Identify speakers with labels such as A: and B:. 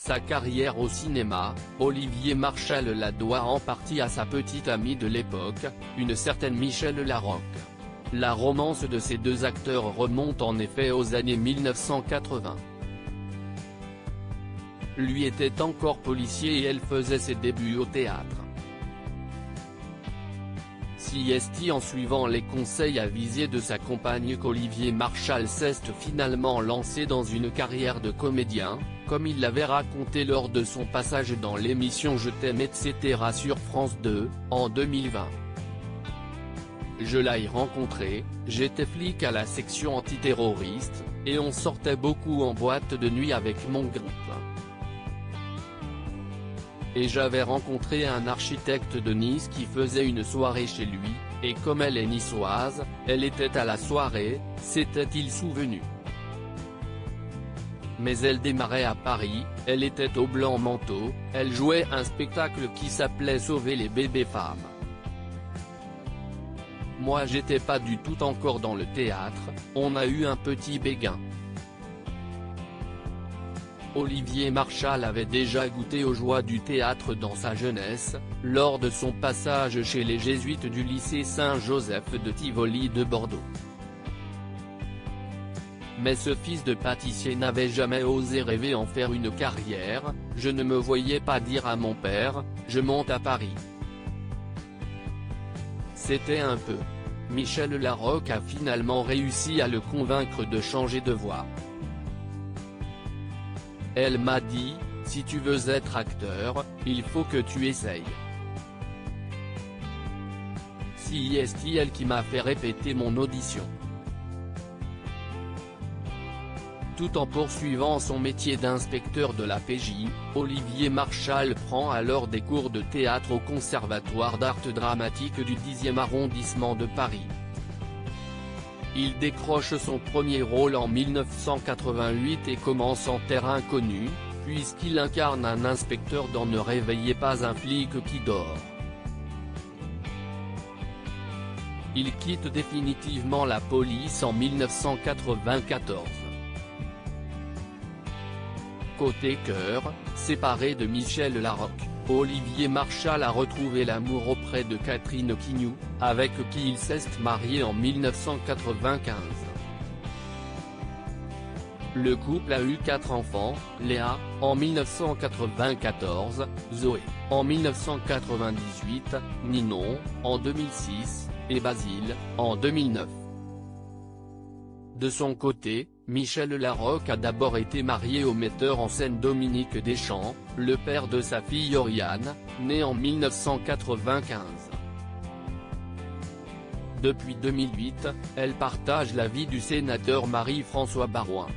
A: Sa carrière au cinéma, Olivier Marchal la doit en partie à sa petite amie de l'époque, une certaine Michèle Larocque. La romance de ces deux acteurs remonte en effet aux années 1980. Lui était encore policier et elle faisait ses débuts au théâtre. Si est en suivant les conseils avisés de sa compagne qu'Olivier Marchal s'est finalement lancé dans une carrière de comédien, comme il l'avait raconté lors de son passage dans l'émission Je t'aime etc. sur France 2, en 2020. Je l'ai rencontré, j'étais flic à la section antiterroriste, et on sortait beaucoup en boîte de nuit avec mon groupe. Et j'avais rencontré un architecte de Nice qui faisait une soirée chez lui, et comme elle est niçoise, elle était à la soirée, s'était-il souvenu. Mais elle démarrait à Paris, elle était au blanc manteau, elle jouait un spectacle qui s'appelait Sauver les bébés femmes. Moi j'étais pas du tout encore dans le théâtre, on a eu un petit béguin. Olivier Marchal avait déjà goûté aux joies du théâtre dans sa jeunesse, lors de son passage chez les jésuites du lycée Saint-Joseph de Tivoli de Bordeaux. Mais ce fils de pâtissier n'avait jamais osé rêver en faire une carrière, je ne me voyais pas dire à mon père, je monte à Paris. C'était un peu. Michèle Larocque a finalement réussi à le convaincre de changer de voie. Elle m'a dit, si tu veux être acteur, il faut que tu essayes. C'est elle qui m'a fait répéter mon audition. Tout en poursuivant son métier d'inspecteur de la PJ, Olivier Marchal prend alors des cours de théâtre au Conservatoire d'art dramatique du 10e arrondissement de Paris. Il décroche son premier rôle en 1988 et commence en terrain inconnu, puisqu'il incarne un inspecteur dans Ne réveillez pas un flic qui dort. Il quitte définitivement la police en 1994. Côté cœur, séparé de Michèle Larocque, Olivier Marchal a retrouvé l'amour auprès de Catherine Quignoux, avec qui il s'est marié en 1995. Le couple a eu 4 enfants, Léa, en 1994, Zoé, en 1998, Ninon, en 2006, et Basile, en 2009. De son côté, Michèle Larocque a d'abord été mariée au metteur en scène Dominique Deschamps, le père de sa fille Oriane, née en 1995. Depuis 2008, elle partage la vie du sénateur Marie-François Baroin.